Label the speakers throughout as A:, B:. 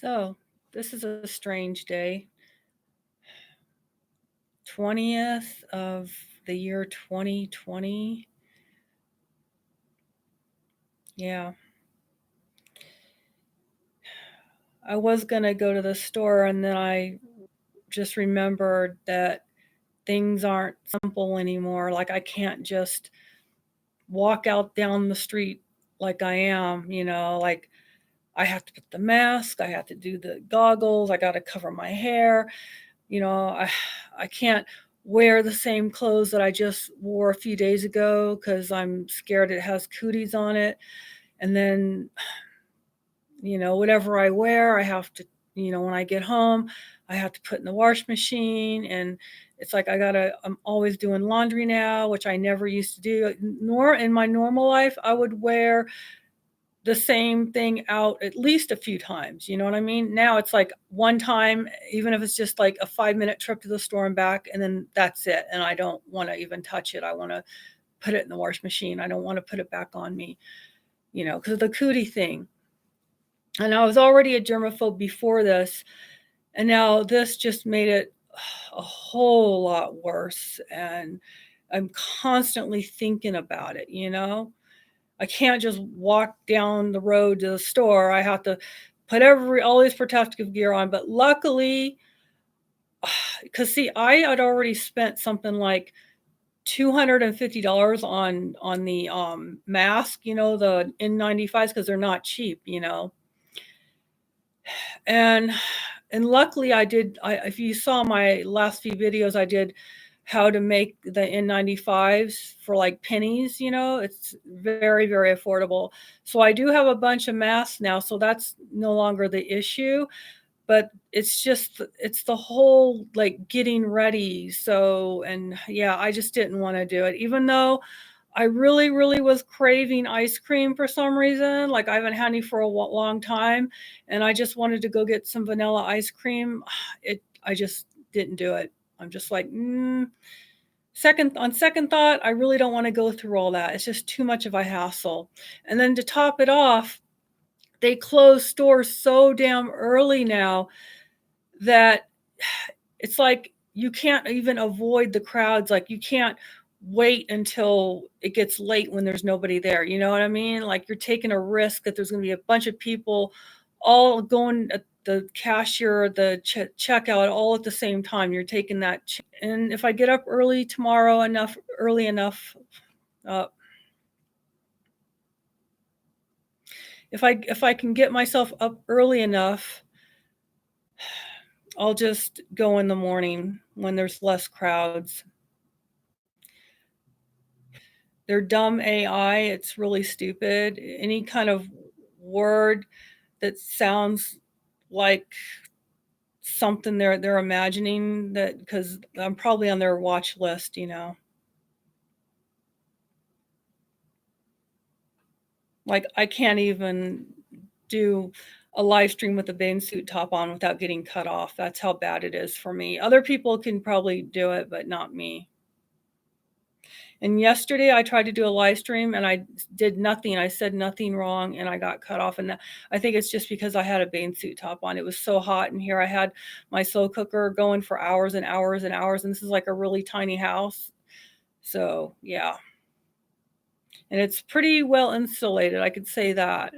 A: So, this is a strange day. 20th of the year 2020. Yeah. I was going to go to the store and then I just remembered that things aren't simple anymore. Like I can't just walk out down the street like I am, like I have to put the mask, I have to do the goggles, I got to cover my hair. You know, I I can't wear the same clothes that I just wore a few days ago because I'm scared it has cooties on it. And then, whatever I wear, I have to, when I get home, I have to put in the wash machine. And it's like I'm always doing laundry now, which I never used to do. Nor in my normal life, I would wear the same thing out at least a few times, you know what I mean? Now it's like one time, even if it's just like a 5-minute trip to the store and back, and then that's it, and I don't wanna even touch it. I wanna put it in the wash machine. I don't wanna put it back on me, because of the cootie thing. And I was already a germaphobe before this, and now this just made it a whole lot worse, and I'm constantly thinking about it, you know? I can't just walk down the road to the store. I have to put all these protective gear on. But luckily, because see, I had already spent something like $250 on the mask, the N95s, because they're not cheap, and luckily I did. If you saw my last few videos, I did how to make the N95s for like pennies, it's very, very affordable. So I do have a bunch of masks now, so that's no longer the issue, but it's the whole like getting ready. So, and yeah, I just didn't want to do it, even though I really, really was craving ice cream for some reason. Like I haven't had any for a long time, and I just wanted to go get some vanilla ice cream. I just didn't do it. I'm just like, second thought, I really don't want to go through all that. It's just too much of a hassle. And then to top it off, they close stores so damn early now that it's like you can't even avoid the crowds. Like you can't wait until it gets late when there's nobody there. You know what I mean? Like you're taking a risk that there's going to be a bunch of people all going at the cashier, the checkout, all at the same time. You're taking that. And if I get up early enough, uh, if I can get myself up early enough, I'll just go in the morning when there's less crowds. They're dumb AI, it's really stupid. Any kind of word that sounds like something they're imagining, that because I'm probably on their watch list. Like, I can't even do a live stream with a bathing suit top on without getting cut off. That's how bad it is for me. Other people can probably do it, but not me. And yesterday I tried to do a live stream and I did nothing. I said nothing wrong and I got cut off. And I think it's just because I had a bathing suit top on. It was so hot in here. I had my slow cooker going for hours and hours and hours. And this is like a really tiny house. So yeah. And it's pretty well insulated. I could say that.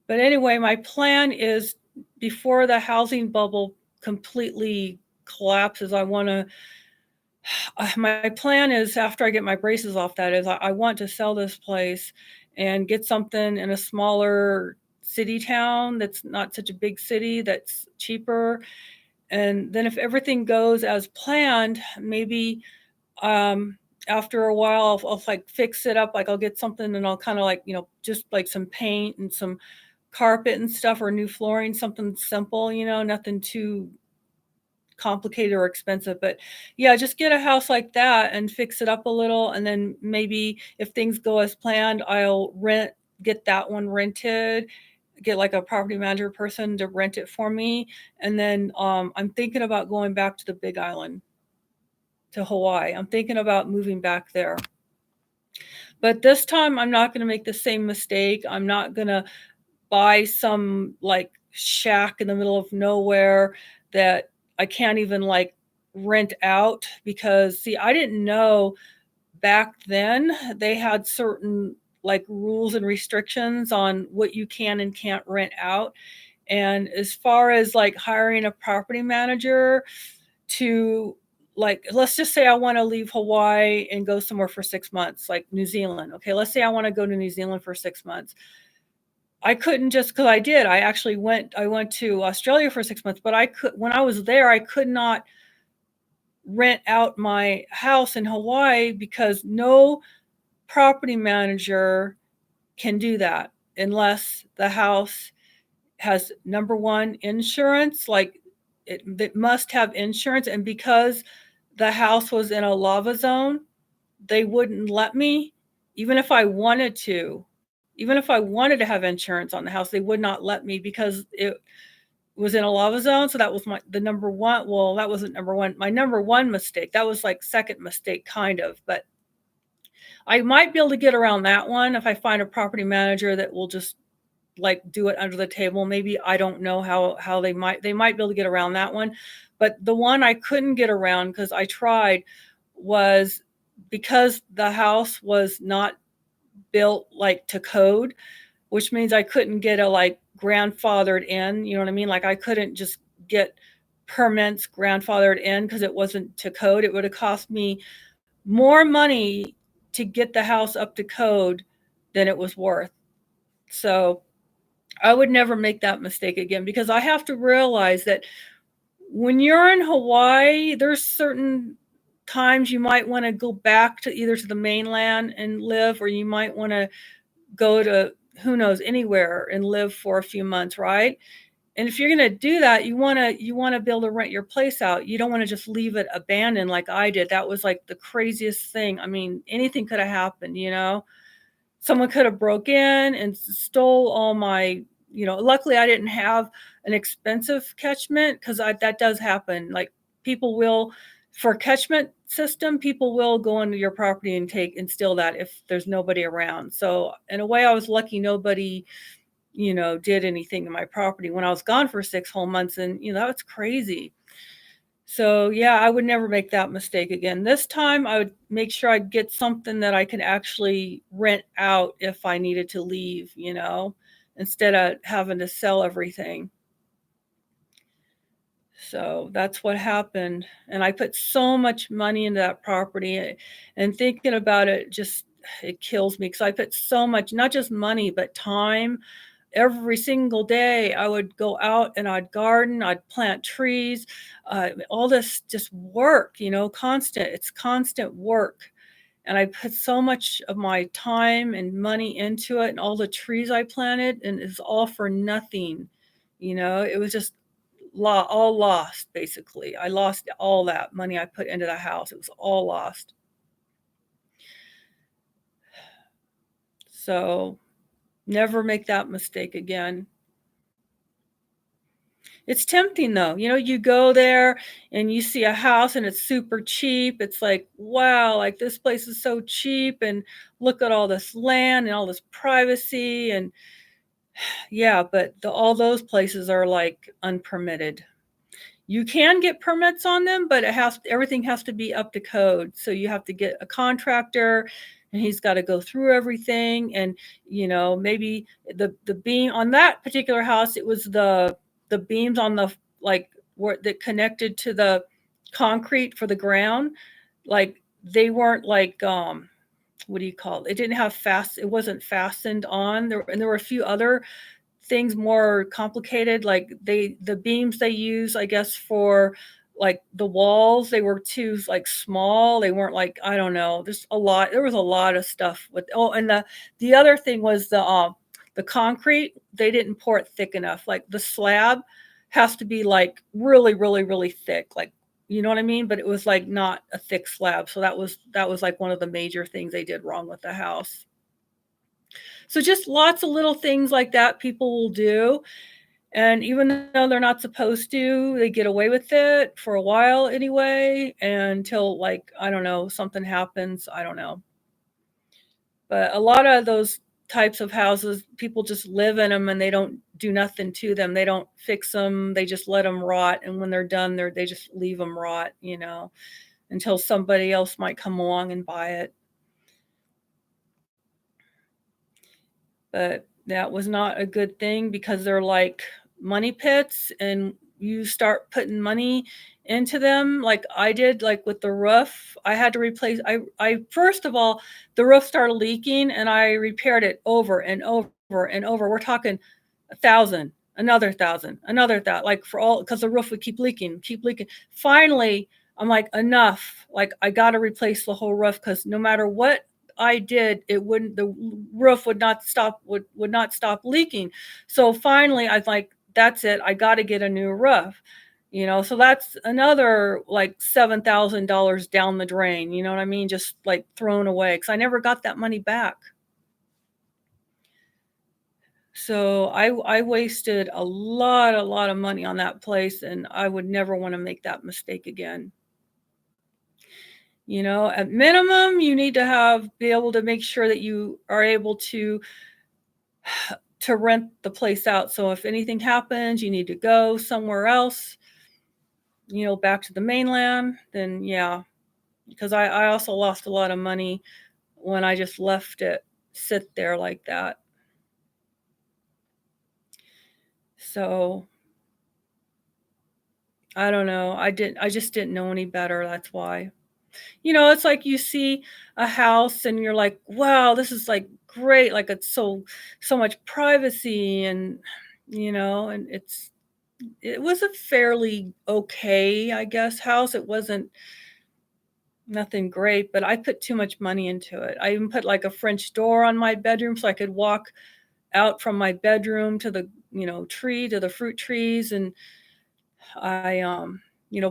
A: But anyway, my plan is before the housing bubble completely collapses, my plan is after I get my braces off, that is, I want to sell this place and get something in a smaller city town that's not such a big city, that's cheaper. And then if everything goes as planned, maybe um, after a while, I'll like fix it up. Like I'll get something and I'll kind of like, just like some paint and some carpet and stuff, or new flooring, something simple, nothing too complicated or expensive. But yeah, just get a house like that and fix it up a little, and then maybe if things go as planned, I'll get that one rented, get like a property manager person to rent it for me. And then I'm thinking about going back to the Big Island, to Hawaii. I'm thinking about moving back there. But this time I'm not going to make the same mistake. I'm not going to buy some, like, shack in the middle of nowhere that I can't even, like, rent out because, see, I didn't know back then they had certain, like, rules and restrictions on what you can and can't rent out, and as far as, like, hiring a property manager to, like, let's just say I wanna leave Hawaii and go somewhere for 6 months, like New Zealand, okay, let's say I wanna go to New Zealand for 6 months. I couldn't just, because I did, I went to Australia for 6 months, but I could when I was there, I could not rent out my house in Hawaii because no property manager can do that unless the house has, number 1, insurance, like, it must have insurance, and because the house was in a lava zone, they wouldn't let me, even if I wanted to. Even if I wanted to have insurance on the house, they would not let me because it was in a lava zone, so that was the number 1, well, that wasn't number 1, my number 1 mistake, that was, like, 2nd mistake, kind of, but I might be able to get around that one if I find a property manager that will just, like, do it under the table, maybe, I don't know how they might be able to get around that one, but the one I couldn't get around because I tried was because the house was not built, like, to code, which means I couldn't get a, like, grandfathered in, you know what I mean? Like, I couldn't just get permits grandfathered in because it wasn't to code, it woulda cost me more money to get the house up to code than it was worth. So, I would never make that mistake again because I have to realize that when you're in Hawaii, there's certain times you might wanna go back to either to the mainland and live, or you might wanna go to who knows, anywhere and live for a few months, right? And if you're gonna do that, you wanna be able to rent your place out. You don't wanna just leave it abandoned like I did. That was, like, the craziest thing. I mean, anything coulda happened, you know? Someone could have broke in and stole all my, luckily I didn't have an expensive catchment because that does happen. Like, people will, for catchment system, people will go into your property and take and steal that if there's nobody around. So in a way, I was lucky nobody, did anything to my property when I was gone for 6 whole months, and, that was crazy. So, yeah, I would never make that mistake again. This time, I would make sure I get something that I can actually rent out if I needed to leave, instead of having to sell everything. So, that's what happened, and I put so much money into that property, and thinking about it just it kills me because I put so much, not just money, but time. Every single day, I would go out and I'd garden, I'd plant trees, all this just work, constant. It's constant work. And I put so much of my time and money into it and all the trees I planted, and it's all for nothing. It was just all lost, basically. I lost all that money I put into the house. It was all lost. So never make that mistake again. It's tempting though. You go there and you see a house and it's super cheap. It's like, wow, like this place is so cheap, and look at all this land and all this privacy, and yeah, but all those places are like unpermitted. You can get permits on them, but everything has to be up to code. So you have to get a contractor and he's got to go through everything, and maybe the beam on that particular house, it was the beams on the, like, where that connected to the concrete for the ground, like, they weren't like, what do you call it? It wasn't fastened on there, and there were a few other things more complicated, like the beams they use, I guess, for, like, the walls, they were too, like, small, they weren't, like, I don't know, there was a lot of stuff with, oh, and the other thing was the concrete, they didn't pour it thick enough, like, the slab has to be, like, really, really, really thick, like, you know what I mean? But it was, like, not a thick slab, so that was, like, one of the major things they did wrong with the house. So just lots of little things like that people will do, and even though they're not supposed to, they get away with it for a while anyway, until, like, I don't know, something happens, I don't know. But a lot of those types of houses, people just live in them and they don't do nothing to them. They don't fix them. They just let them rot, and when they're done, they just leave them rot, until somebody else might come along and buy it. But that was not a good thing because they're like money pits, and you start putting money into them like I did, like with the roof. I had to replace I first of all, the roof started leaking and I repaired it over and over and over. We're talking 1,000, another 1,000, another that, like for all because the roof would keep leaking, keep leaking. Finally, I'm like, enough. Like I gotta replace the whole roof because no matter what I did, it wouldn't the roof would not stop leaking. So finally I was like, that's it. I gotta get a new roof. So that's another like $7,000 down the drain. You know what I mean? Just like thrown away because I never got that money back. So I wasted a lot of money on that place, and I would never wanna make that mistake again. At minimum, you need to be able to make sure that you are able to rent the place out. So if anything happens, you need to go somewhere else, back to the mainland, then yeah. Because I also lost a lot of money when I just left it sit there like that. So I don't know. I just didn't know any better, that's why. It's like you see a house and you're like, "Wow, this is like great." Like it's so much privacy and it was a fairly okay, I guess, house. It wasn't nothing great, but I put too much money into it. I even put like a French door on my bedroom so I could walk out from my bedroom to the fruit trees. And I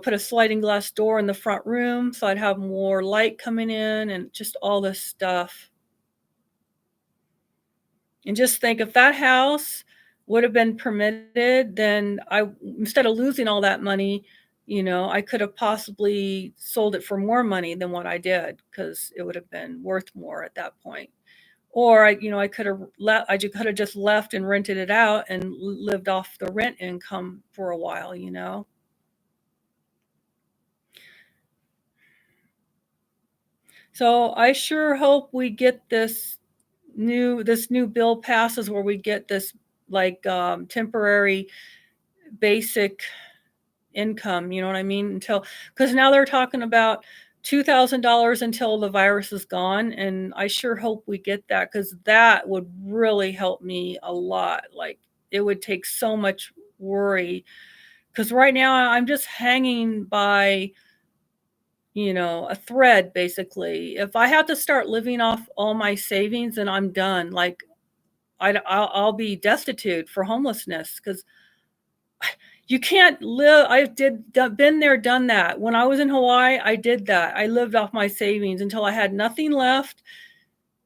A: put a sliding glass door in the front room so I'd have more light coming in and just all this stuff. And just think if that house would have been permitted, then instead of losing all that money, I could have possibly sold it for more money than what I did because it would have been worth more at that point. Or I could have just left and rented it out and lived off the rent income for a while. So I sure hope we get this new bill passes where we get this like temporary basic income, you know what I mean? Until because now they're talking about $2,000 until the virus is gone. And I sure hope we get that because that would really help me a lot. Like it would take so much worry because right now I'm just hanging by a thread basically. If I have to start living off all my savings, then I'm done. Like I'll be destitute for homelessness because you can't live. Been there, done that. When I was in Hawaii, I did that. I lived off my savings until I had nothing left.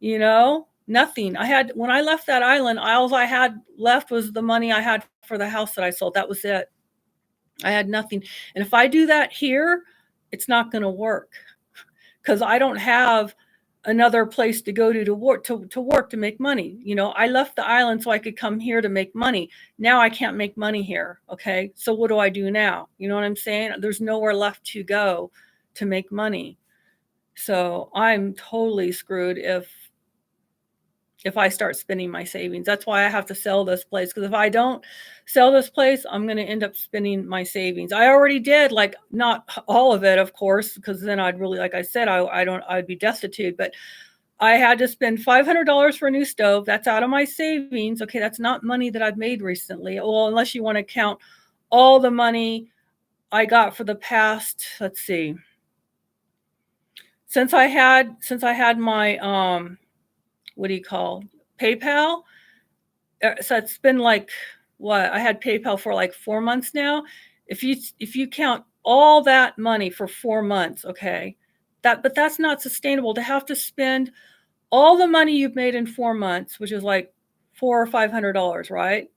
A: Nothing. When I left that island, all I had left was the money I had for the house that I sold. That was it. I had nothing. And if I do that here, it's not going to work. Because I don't have another place to go to work to make money. I left the island so I could come here to make money. Now I can't make money here. Okay. So what do I do now? You know what I'm saying? There's nowhere left to go to make money. So I'm totally screwed if I start spending my savings. That's why I have to sell this place, because if I don't sell this place, I'm gonna end up spending my savings. I already did, like, not all of it, of course, because then I'd really like I said, I'd be destitute, but I had to spend $500 for a new stove. That's out of my savings. Okay, that's not money that I've made recently. Well, unless you wanna count all the money I got for the past, let's see, since I had my, what do you call, PayPal. So it's been like what? I had PayPal for like 4 months now. If you count all that money for 4 months, okay, but that's not sustainable to have to spend all the money you've made in 4 months, which is like 4 or $500, right?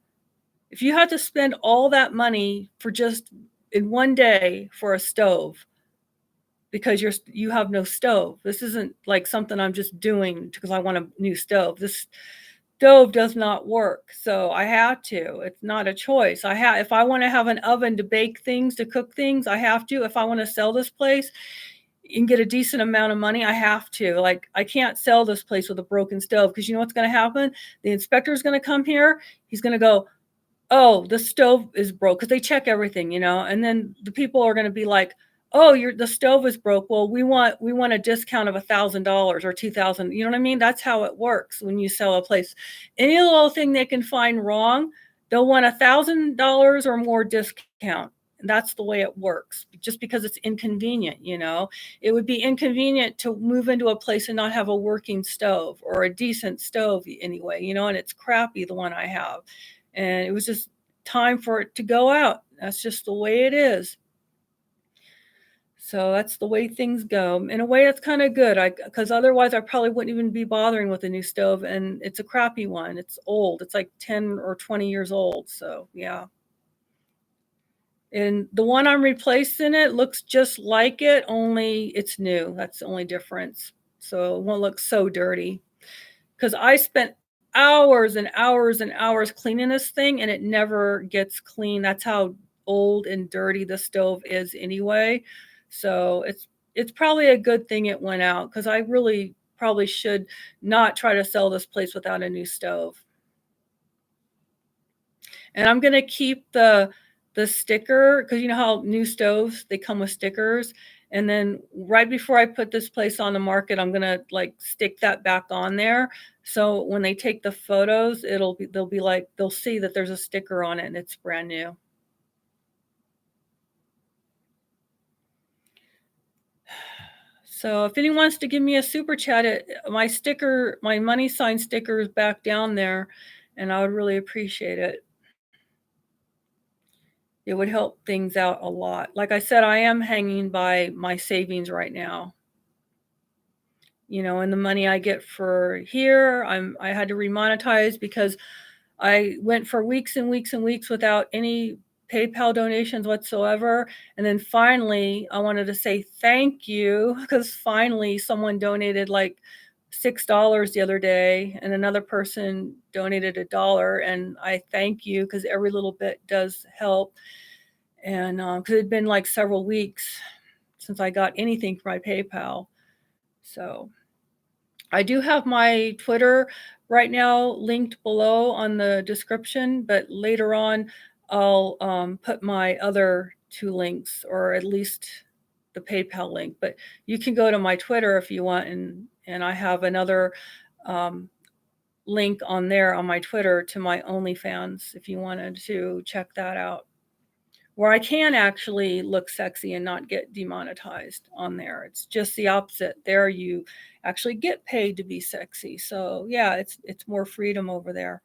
A: If you had to spend all that money for just in one day for a stove because you have no stove. This isn't like something I'm just doing because I want a new stove. stove does not work, so I have to. It's not a choice. If I wanna have an oven to bake things, to cook things, I have to. If I wanna sell this place and get a decent amount of money, I have to. Like, I can't sell this place with a broken stove because you know what's gonna happen? The inspector's gonna come here, he's gonna go, "Oh, the stove is broke," because they check everything, and then the people are gonna be like, "Oh, the stove is broke. Well, we want a discount of $1,000 or 2,000." You know what I mean? That's how it works when you sell a place. Any little thing they can find wrong, they'll want $1,000 or more discount. That's the way it works, just because it's inconvenient. It would be inconvenient to move into a place and not have a working stove or a decent stove anyway, and it's crappy, the one I have. And it was just time for it to go out. That's just the way it is. So that's the way things go. In a way, it's kind of good. Because otherwise, I probably wouldn't even be bothering with a new stove. And it's a crappy one. It's old. It's like 10 or 20 years old. So yeah. And the one I'm replacing it looks just like it, only it's new. That's the only difference. So it won't look so dirty. 'Cause I spent hours and hours and hours cleaning this thing, and it never gets clean. That's how old and dirty the stove is anyway. So it's probably a good thing it went out, because I really probably should not try to sell this place without a new stove. And I'm gonna keep the sticker, because you know how new stoves, they come with stickers, and then right before I put this place on the market, I'm gonna, like, stick that back on there, so when they take the photos, they'll be like they'll see that there's a sticker on it and it's brand new. So if anyone wants to give me a super chat, my money sign sticker is back down there, and I would really appreciate it. It would help things out a lot. Like I said, I am hanging by my savings right now, and the money I get for here, I had to remonetize because I went for weeks and weeks and weeks without any PayPal donations whatsoever, and then finally, I wanted to say thank you because finally someone donated, like, $6 the other day, and another person donated $1, and I thank you because every little bit does help. And, 'cause it'd been, like, several weeks since I got anything for my PayPal. So, I do have my Twitter right now linked below on the description, but later on, I'll, put my other 2 links, or at least the PayPal link, but you can go to my Twitter if you want, and I have another, um, link on there on my Twitter to my OnlyFans if you wanted to check that out. Where I can actually look sexy and not get demonetized on there. It's just the opposite. There you actually get paid to be sexy. So, yeah, it's more freedom over there.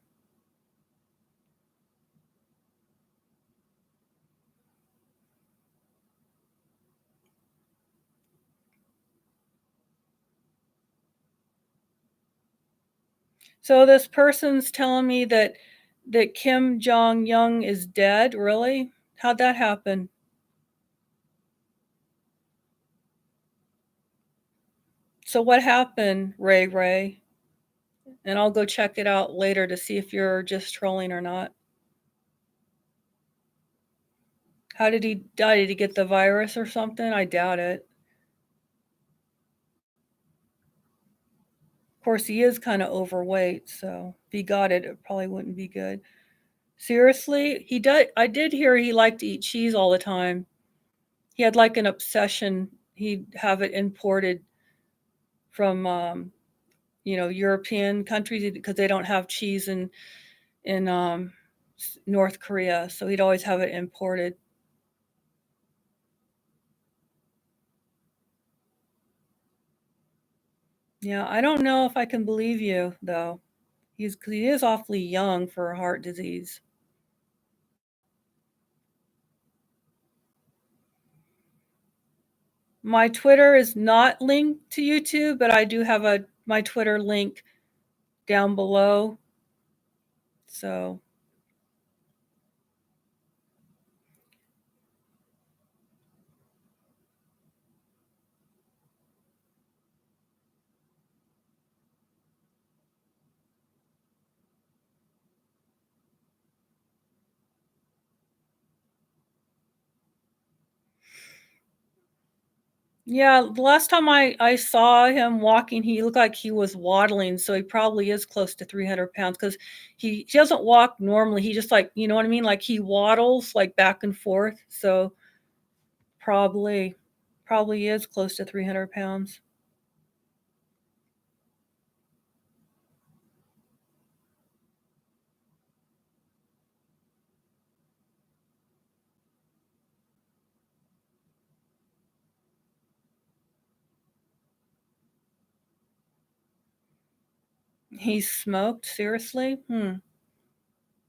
A: So this person's telling me that Kim Jong Un is dead, really? How'd that happen? So what happened, Ray Ray? And I'll go check it out later to see if you're just trolling or not. How did he die? Did he get the virus or something? I doubt it. Of course, he is kinda overweight, so if he got it, it probably wouldn't be good. Seriously? I did hear he liked to eat cheese all the time. He had, like, an obsession. He'd have it imported from, European countries because they don't have cheese in North Korea, so he'd always have it imported. Yeah, I don't know if I can believe you, though. 'Cause he is awfully young for heart disease. My Twitter is not linked to YouTube, but I do have my Twitter link down below. So, Yeah, the last time I saw him walking, he looked like he was waddling, so he probably is close to 300 pounds because he doesn't walk normally, he just, like, you know what I mean? Like, he waddles, like, back and forth, so probably is close to 300 pounds. He smoked? Seriously? Hmm.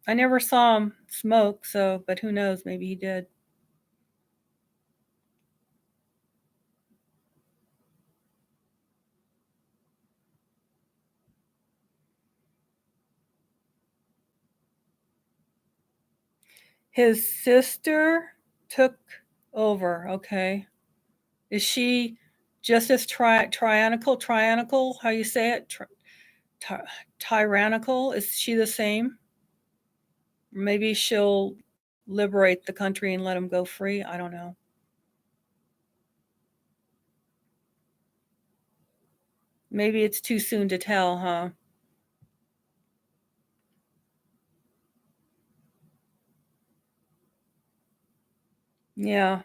A: I never saw him smoke, so but who knows, maybe he did. His sister took over, okay. Is she just as tyrannical, how you say it? Ty tyrannical? Is she the same? Maybe she'll liberate the country and let him go free? I don't know. Maybe it's too soon to tell, huh? Yeah,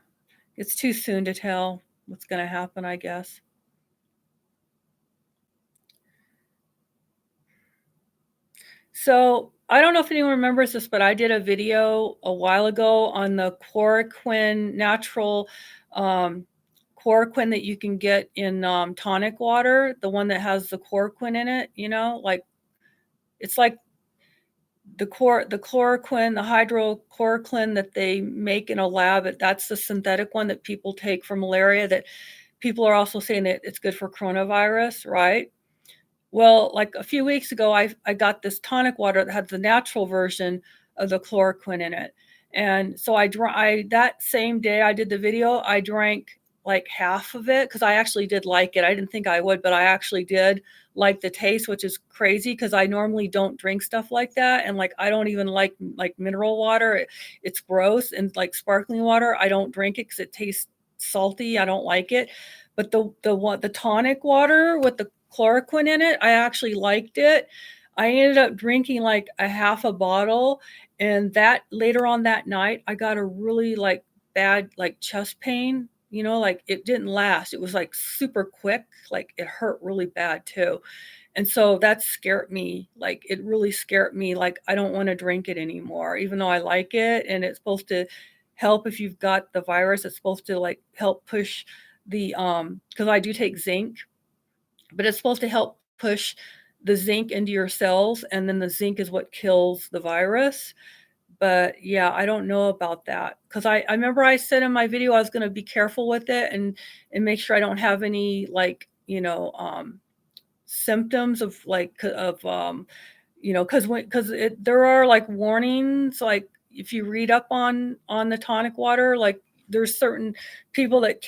A: it's too soon to tell what's gonna happen, I guess. So, I don't know if anyone remembers this, but I did a video a while ago on the chloroquine natural, um, chloroquine that you can get in, tonic water, the one that has the chloroquine in it, you know, like, it's like the chloroquine, the hydrochloroquine that they make in a lab, that's the synthetic one that people take for malaria that people are also saying that it's good for coronavirus, right? Well, like a few weeks ago, I got this tonic water that had the natural version of the chloroquine in it, and so I that same day I did the video, I drank like half of it because I actually did like it. I didn't think I would, but I actually did like the taste, which is crazy because I normally don't drink stuff like that, and like I don't even like mineral water. It's gross, and like sparkling water, I don't drink it because it tastes salty. I don't like it. But the tonic water with the chloroquine in it, I actually liked it. I ended up drinking, like, a half a bottle, and that later on that night, I got a really, like, bad, like, chest pain, you know, like, it didn't last. It was, like, super quick, like, it hurt really bad too, and so that scared me, like, it really scared me, like, I don't wanna drink it anymore, even though I like it, and it's supposed to help if you've got the virus, it's supposed to, like, help push the, because I do take zinc, but it's supposed to help push the zinc into your cells, and then the zinc is what kills the virus. But yeah, I don't know about that because I remember I said in my video I was going to be careful with it and make sure I don't have any like symptoms of like because when because it there are like warnings like if you read up on the tonic water like there's certain people that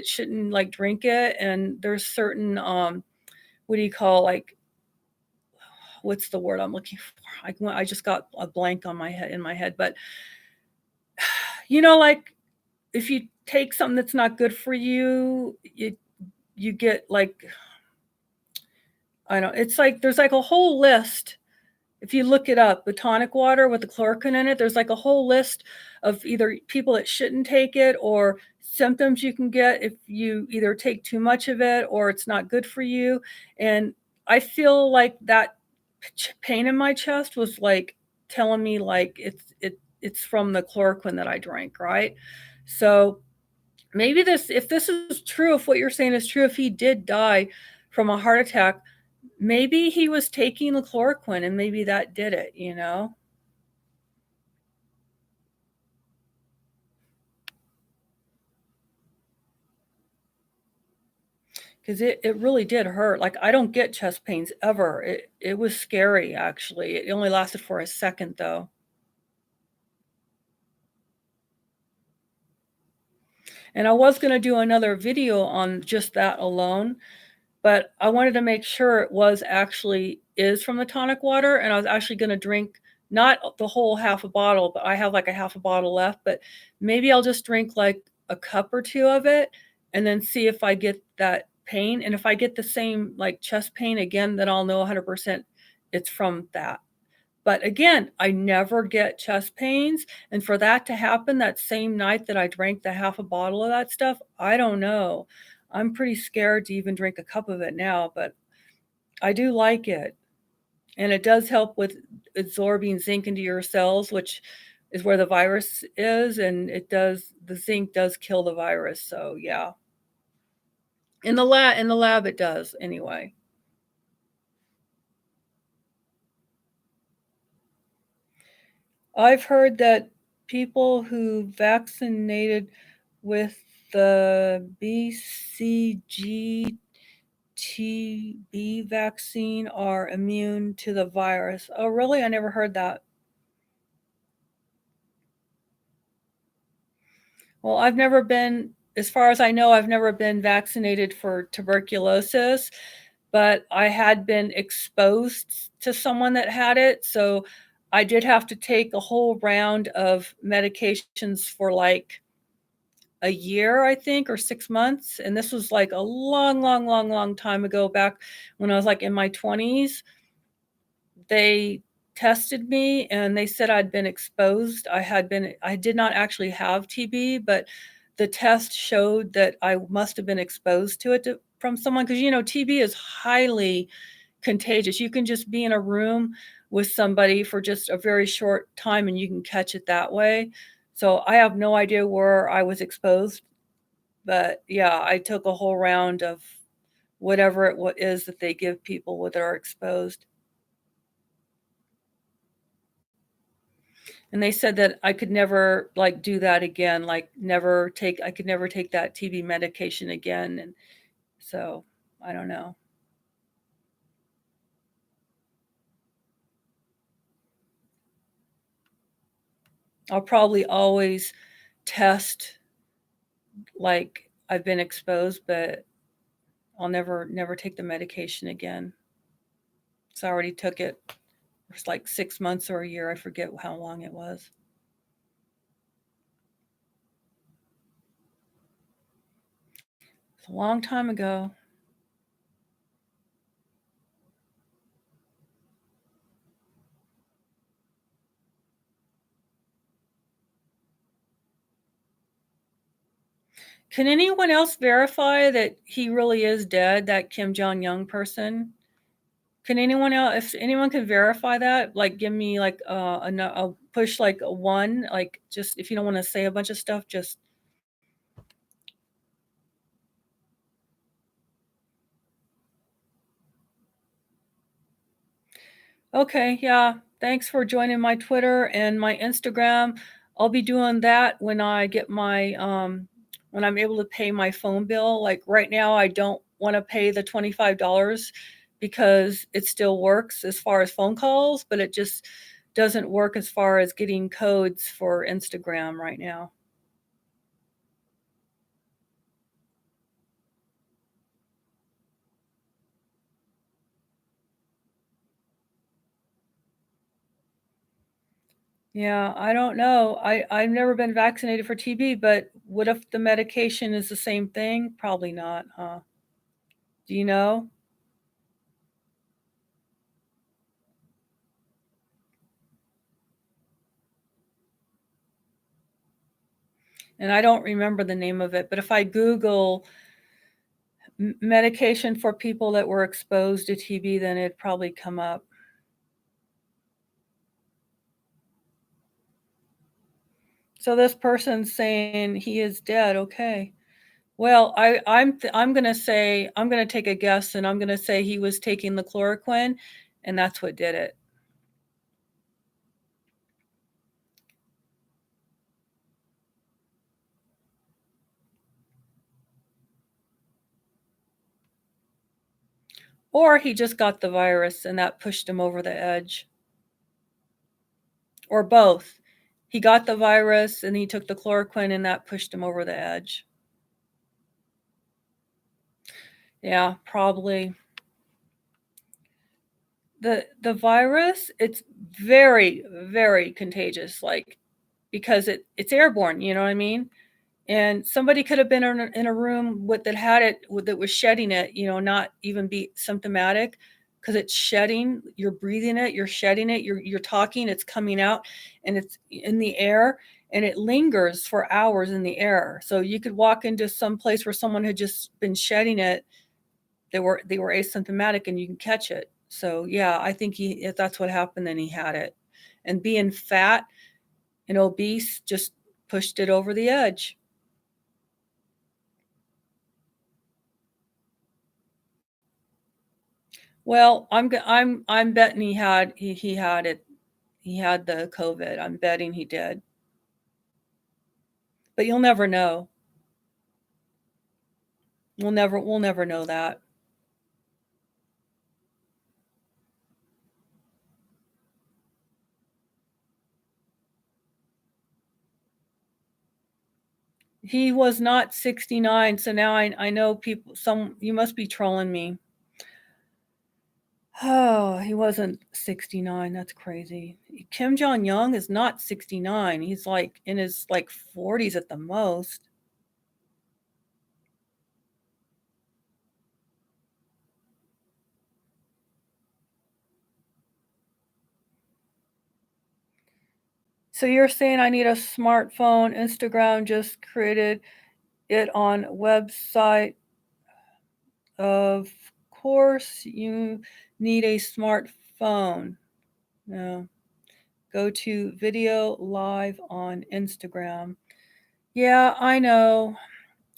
A: shouldn't like drink it and there's certain what do you call, like what's the word I'm looking for? I just got a blank on my head in my head, but, like, if you take something that's not good for you, you get, like I don't it's like there's, like, a whole list. If you look it up, the tonic water with the chloroquine in it, there's, like, a whole list of either people that shouldn't take it or symptoms you can get if you either take too much of it or it's not good for you, and I feel like that pain in my chest was, like, telling me, like, it's from the chloroquine that I drank, right? So, maybe this if this is true, if what you're saying is true, if he did die from a heart attack, maybe he was taking the chloroquine and maybe that did it, you know? 'Cause it really did hurt, like, I don't get chest pains ever. It was scary, actually. It only lasted for a second, though. And I was gonna do another video on just that alone, but I wanted to make sure it was actually is from the tonic water, and I was actually gonna drink not the whole half a bottle, but I have, like, a half a bottle left, but maybe I'll just drink, like, a cup or 2 of it and then see if I get that pain, and if I get the same, like, chest pain again, then I'll know 100% it's from that. But again, I never get chest pains, and for that to happen that same night that I drank the half a bottle of that stuff, I don't know. I'm pretty scared to even drink a cup of it now, but I do like it, and it does help with absorbing zinc into your cells, which is where the virus is, and the zinc does kill the virus, so yeah. In the lab it does anyway. I've heard that people who vaccinated with the BCG TB vaccine are immune to the virus. Oh, really? I never heard that. Well, I've never been as far as I know, I've never been vaccinated for tuberculosis, but I had been exposed to someone that had it, so I did have to take a whole round of medications for, like, a year, I think, or 6 months, and this was, like, a long, long, long, long time ago back when I was, like, in my 20s. They tested me and they said I'd been exposed. I did not actually have TB, but the test showed that I must have been exposed to it from someone because TB is highly contagious. You can just be in a room with somebody for just a very short time and you can catch it that way. So I have no idea where I was exposed, but yeah, I took a whole round of whatever what is that they give people when they're exposed. And they said that I could never, like, do that again, like, I could never take that TB medication again, and so, I don't know. I'll probably always test like I've been exposed, but I'll never take the medication again. So I already took it. It's like 6 months or a year, I forget how long it was. It's a long time ago. Can anyone else verify that he really is dead, that Kim Jong Un person? Can anyone else, if anyone can verify that, like, give me, like, a push, like, a 1, like, just if you don't wanna say a bunch of stuff, just okay, yeah. Thanks for joining my Twitter and my Instagram. I'll be doing that when I get when I'm able to pay my phone bill. Like, right now, I don't wanna pay the $25 because it still works as far as phone calls, but it just doesn't work as far as getting codes for Instagram right now. Yeah, I don't know. I've never been vaccinated for TB, but what if the medication is the same thing? Probably not, huh? Do you know? And I don't remember the name of it, but if I Google medication for people that were exposed to TB, then it'd probably come up. So this person's saying he is dead. Okay. Well, I'm gonna take a guess, and I'm gonna say he was taking the chloroquine, and that's what did it. Or he just got the virus and that pushed him over the edge. Or both. He got the virus and he took the chloroquine and that pushed him over the edge. Yeah, probably. The virus, it's very, very contagious, like, because it's airborne, you know what I mean? And somebody could have been in a room with that had it with that was shedding it, not even be symptomatic because it's shedding, you're breathing it, you're shedding it, you're talking, it's coming out, and it's in the air, and it lingers for hours in the air. So you could walk into some place where someone had just been shedding it, they were asymptomatic and you can catch it. So, yeah, I think he if that's what happened, then he had it. And being fat and obese just pushed it over the edge. Well, I'm betting he had it. He had the COVID. I'm betting he did. But you'll never know. We'll never know that. He was not 69, so now I know people some you must be trolling me. Oh, he wasn't 69, that's crazy. Kim Jong Young is not 69, he's, like, in his, like, 40s at the most. So you're saying I need a smartphone, Instagram just created it on website. Of course, you need a smartphone. No. Go to video live on Instagram. Yeah, I know.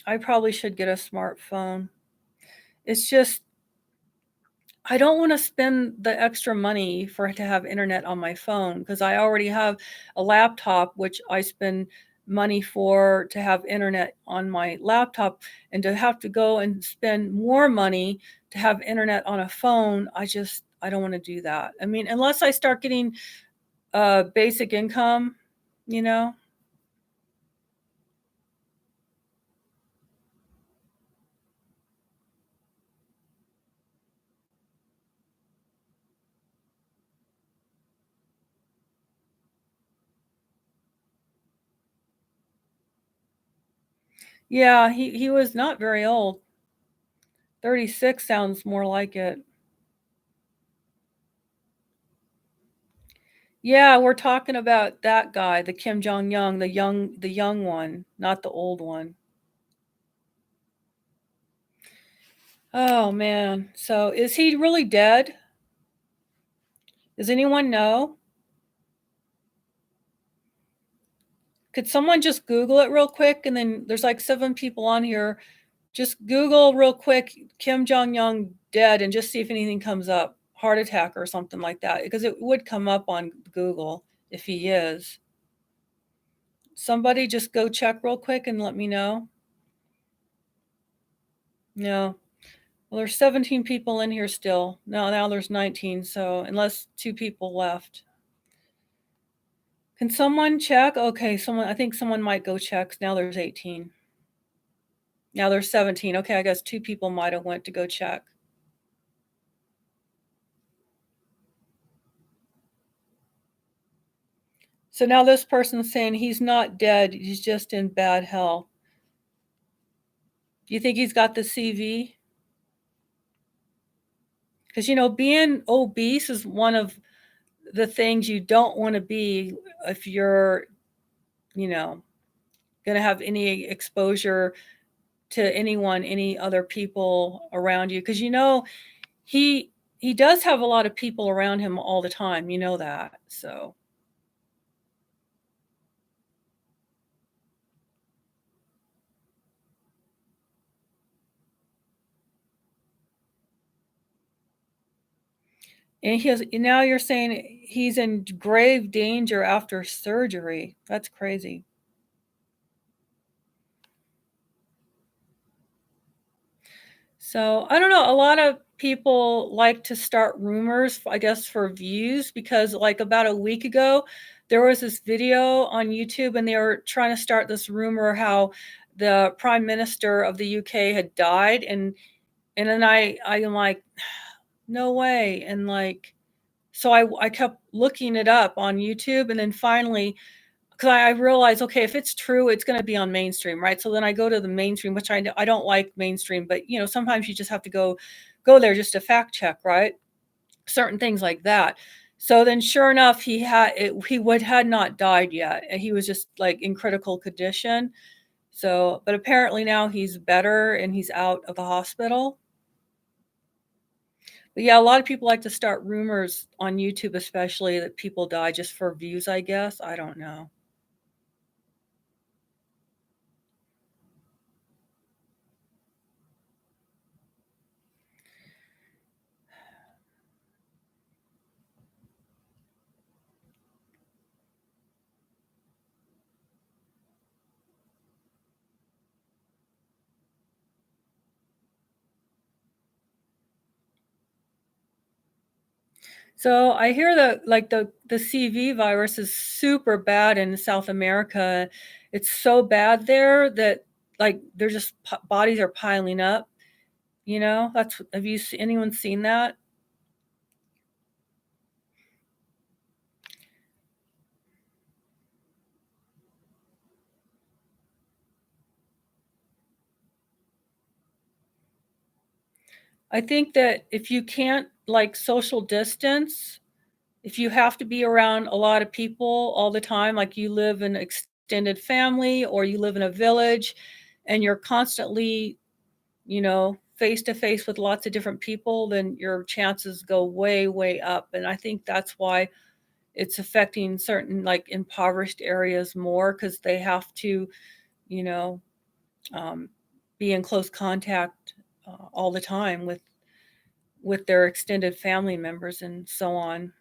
A: I probably should get a smartphone. It's just I don't wanna spend the extra money for to have internet on my phone because I already have a laptop, which I spend money for to have internet on my laptop, and to have to go and spend more money to have internet on a phone, I don't wanna do that. I mean, unless I start getting, basic income, you know? Yeah, he was not very old. 36 sounds more like it. Yeah, we're talking about that guy, the Kim Jong Un, the young one, not the old one. Oh, man. So, is he really dead? Does anyone know? Could someone just Google it real quick? And then there's like 7 people on here. Just Google real quick, Kim Jong Un dead, and just see if anything comes up. Heart attack or something like that, because it would come up on Google if he is. Somebody just go check real quick and let me know. No. Well, there's 17 people in here still. Now there's 19, so unless 2 people left. Can someone check? Okay, I think someone might go check. Now there's 18. Now there's 17. Okay, I guess 2 people might have went to go check. So now this person's saying he's not dead, he's just in bad health. Do you think he's got the CV? Because being obese is one of the things you don't wanna be if you're, you know, gonna have any exposure to anyone, any other people around you. Because he he does have a lot of people around him all the time, you know that, so and now you're saying he's in grave danger after surgery. That's crazy. So, I don't know, a lot of people like to start rumors, I guess, for views because, like, about a week ago, there was this video on YouTube, and they were trying to start this rumor how the prime minister of the UK had died, and then I'm like, "No way," and, like so I kept looking it up on YouTube, and then finally 'cause I realized, okay, if it's true, it's gonna be on mainstream, right? So then I go to the mainstream, which I don't like mainstream, but, sometimes you just have to go there just to fact check, right? Certain things like that. So then sure enough, he would had not died yet, and he was just, like, in critical condition. So but apparently now he's better and he's out of the hospital. But yeah, a lot of people like to start rumors on YouTube, especially that people die just for views, I guess. I don't know. So I hear that like the CV virus is super bad in South America. It's so bad there that like they're just bodies are piling up. Have anyone seen that? I think that if you can't like social distance, if you have to be around a lot of people all the time, like you live in extended family or you live in a village and you're constantly, face to face with lots of different people, then your chances go way, way up. And I think that's why it's affecting certain like impoverished areas more because they have to, you know, um, be in close contact all the time with their extended family members and so on.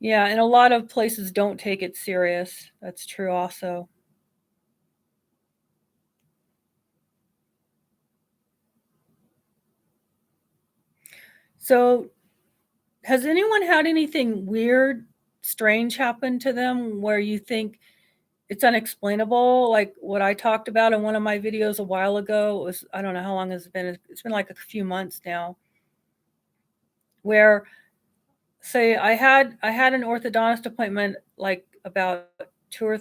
A: Yeah, and a lot of places don't take it serious. That's true also. So, has anyone had anything weird, strange happen to them where you think it's unexplainable? Like what I talked about in one of my videos a while ago, it was I don't know how long has it been. It's been like a few months now, where say I had an orthodontist appointment like about 2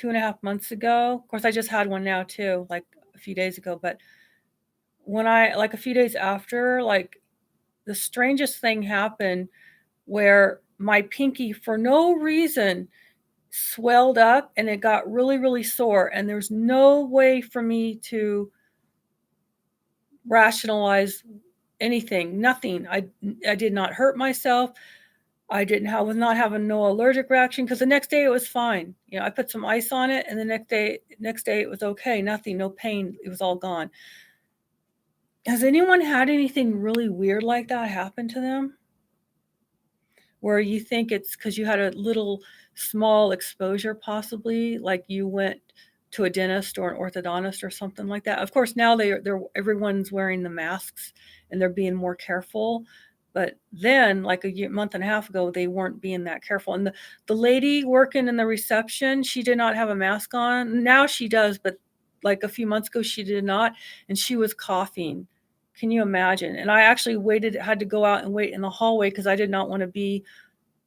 A: and a half months ago. Of course, I just had one now too, like a few days ago. But when I like a few days after, like the strangest thing happened where my pinky, for no reason, swelled up and it got really, really sore. And there's no way for me to rationalize anything, nothing. I did not hurt myself. I was not having no allergic reaction because the next day it was fine. I put some ice on it and the next day it was okay. Nothing, no pain. It was all gone. Has anyone had anything really weird like that happen to them? Where you think it's because you had a little small exposure possibly, like you went to a dentist or an orthodontist or something like that. Of course, now they're everyone's wearing the masks and they're being more careful, but then, like month and a half ago, they weren't being that careful, and the lady working in the reception, she did not have a mask on. Now she does, but, like, a few months ago, she did not, and she was coughing. Can you imagine? And I actually had to go out and wait in the hallway because I did not wanna be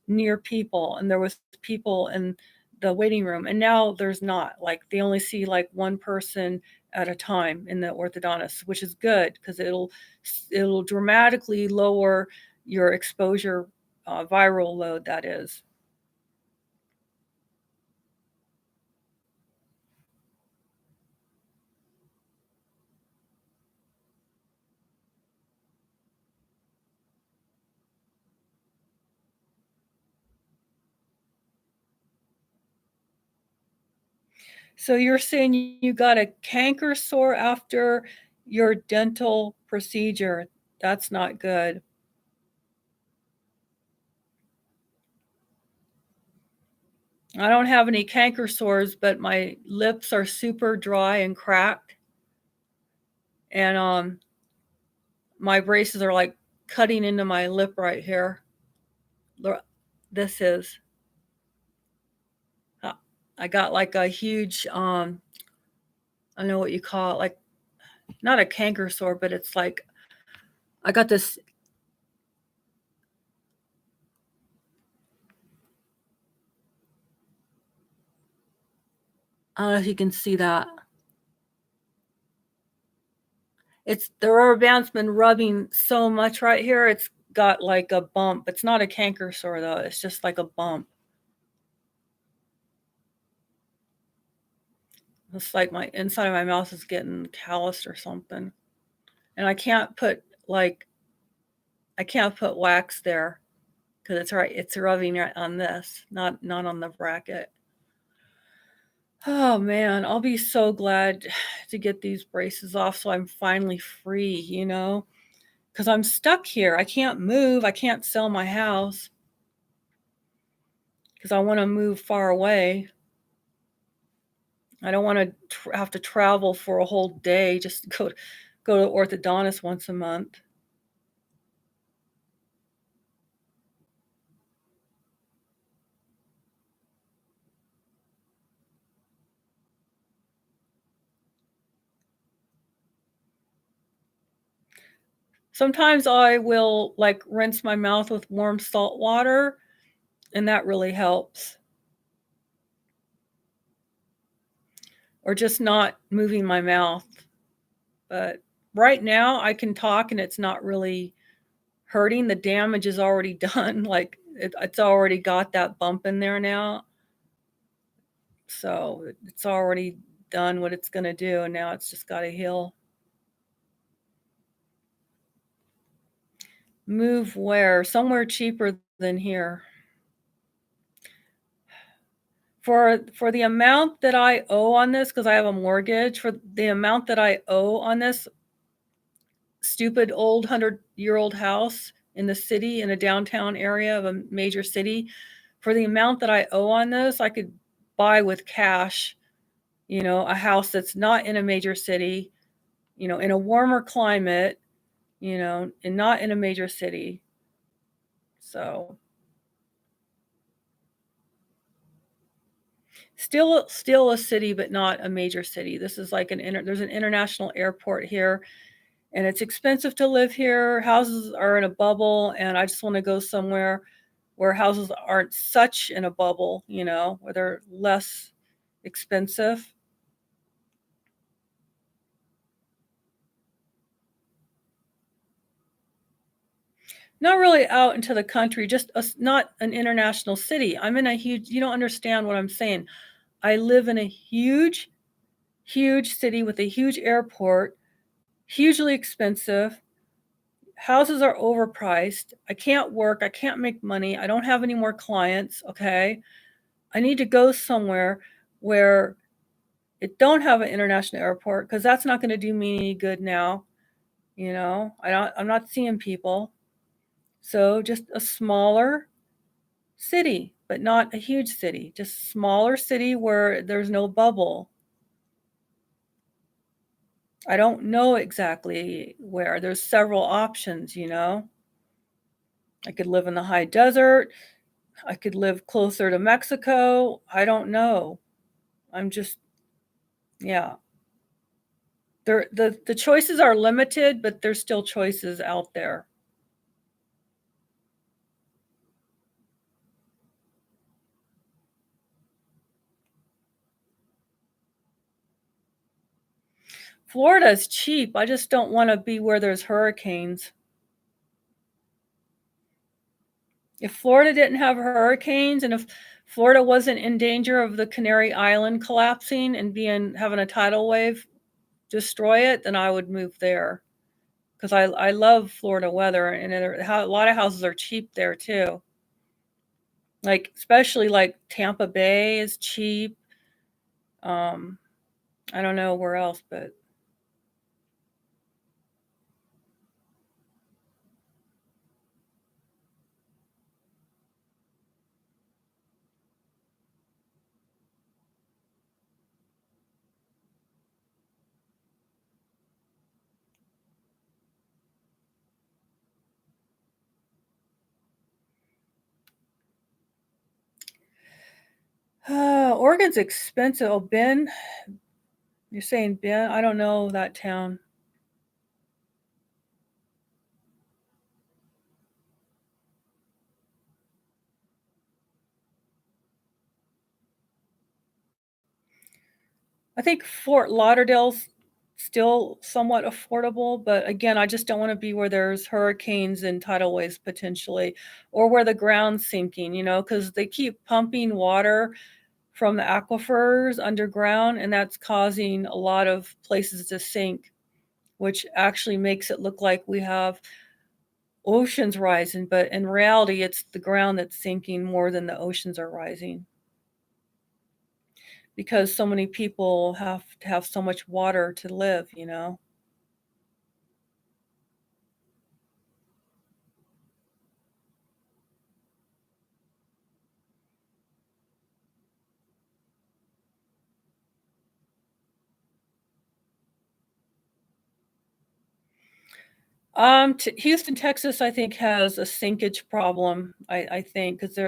A: near people, and there was people in the waiting room, and now there's not. Like, they only see, like, one person at a time in the orthodontist, which is good because it'll dramatically lower your exposure, viral load, that is. So you're saying you got a canker sore after your dental procedure. That's not good. I don't have any canker sores, but my lips are super dry and cracked, and, my braces are, like, cutting into my lip right here. Lor This is uh, I got, like, a huge, I don't know what you call it, like, not a canker sore, but it's like I got this. I don't know if you can see that. It's the rubber band's been rubbing so much right here, it's got like a bump. It's not a canker sore though, it's just like a bump. It's like my inside of my mouth is getting calloused or something. And like I can't put wax there because it's rubbing right on this, not on the bracket. Oh man, I'll be so glad to get these braces off so I'm finally free, because I'm stuck here. I can't move. I can't sell my house because I want to move far away. I don't want to have to travel for a whole day just to go to orthodontist once a month. Sometimes I will like rinse my mouth with warm salt water, and that really helps. Or just not moving my mouth. But right now I can talk and it's not really hurting. The damage is already done. Like it's already got that bump in there now. So it's already done what it's going to do. And now it's just got to heal. Move where? Somewhere cheaper than here. For the amount that I owe on this, because I have a mortgage, for the amount that I owe on this stupid old 100-year-old house in the city, in a downtown area of a major city, for the amount that I owe on this, I could buy with cash, a house that's not in a major city, in a warmer climate, and not in a major city. So still a city, but not a major city. This is like there's an international airport here, and it's expensive to live here. Houses are in a bubble, and I just want to go somewhere where houses aren't such in a bubble, where they're less expensive. Not really out into the country, just not an international city. I'm in a huge, you don't understand what I'm saying. I live in a huge, huge city with a huge airport, hugely expensive. Houses are overpriced. I can't work. I can't make money. I don't have any more clients. Okay. I need to go somewhere where it don't have an international airport because that's not going to do me any good now. I'm not seeing people. So just a smaller city, but not a huge city, just smaller city where there's no bubble. I don't know exactly where. There's several options. I could live in the high desert. I could live closer to Mexico. I don't know. I'm just, yeah. The choices are limited, but there's still choices out there. Florida's cheap. I just don't want to be where there's hurricanes. If Florida didn't have hurricanes and if Florida wasn't in danger of the Canary Island collapsing and having a tidal wave destroy it, then I would move there. Because I love Florida weather, and a lot of houses are cheap there too. Like especially like Tampa Bay is cheap. Um, I don't know where else, but Oregon's expensive. Oh, Bend, You're saying Ben? I don't know that town. I think Fort Lauderdale's still somewhat affordable, but again, I just don't wanna be where there's hurricanes and tidal waves potentially, or where the ground's sinking, because they keep pumping water from the aquifers underground, and that's causing a lot of places to sink, which actually makes it look like we have oceans rising, but in reality, it's the ground that's sinking more than the oceans are rising because so many people have to have so much water to live. T Houston, Texas, I think, has a sinkage problem, I think, 'cause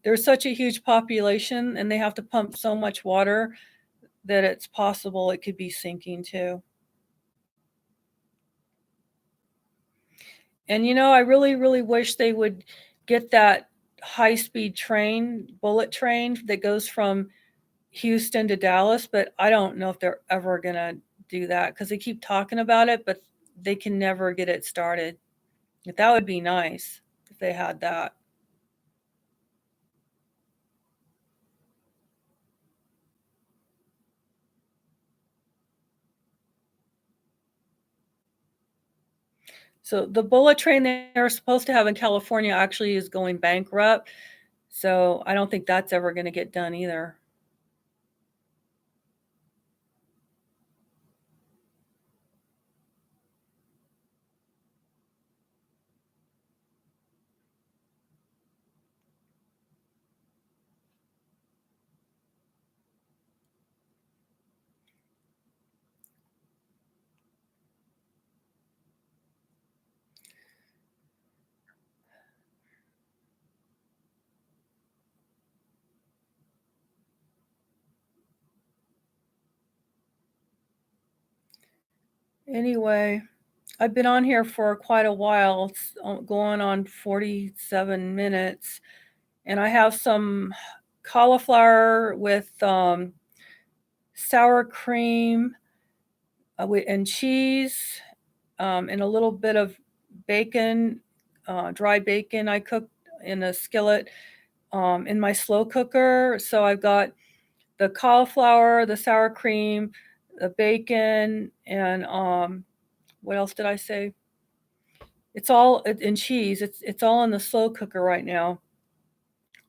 A: there's such a huge population, and they have to pump so much water that it's possible it could be sinking too. And, I really, really wish they would get that high-speed train, bullet train that goes from Houston to Dallas, but I don't know if they're ever gonna do that because they keep talking about it, but they can never get it started. But that would be nice if they had that. So the bullet train they're supposed to have in California actually is going bankrupt, so I don't think that's ever gonna get done either. Anyway, I've been on here for quite a while, it's, going on 47 minutes, and I have some cauliflower with, sour cream, wi and cheese, and a little bit of bacon, dry bacon I cooked in a skillet, in my slow cooker. So I've got the cauliflower, the sour cream, the bacon, and, what else did I say? It's all and cheese. It's all in the slow cooker right now,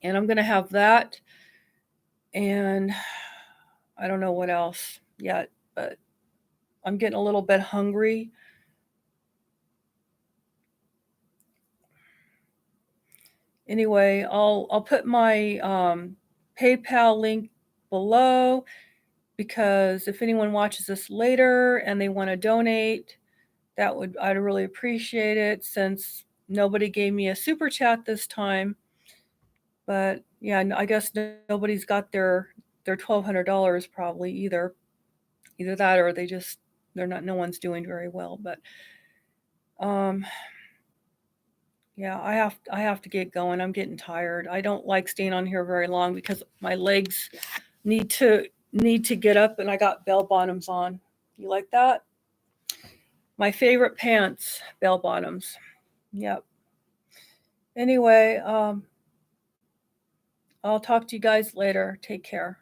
A: and I'm gonna have that, and I don't know what else yet, but I'm getting a little bit hungry. Anyway, I'll put my, PayPal link below because if anyone watches this later and they wanna donate, I'd really appreciate it since nobody gave me a super chat this time. But, yeah, I guess nobody's got their $1,200 probably either. Either that or they're not no one's doing very well, but, um, yeah, I have to get going, I'm getting tired. I don't like staying on here very long because my legs need to get up, and I got bell bottoms on. You like that? My favorite pants, bell bottoms. Yep. Anyway, I'll talk to you guys later. Take care.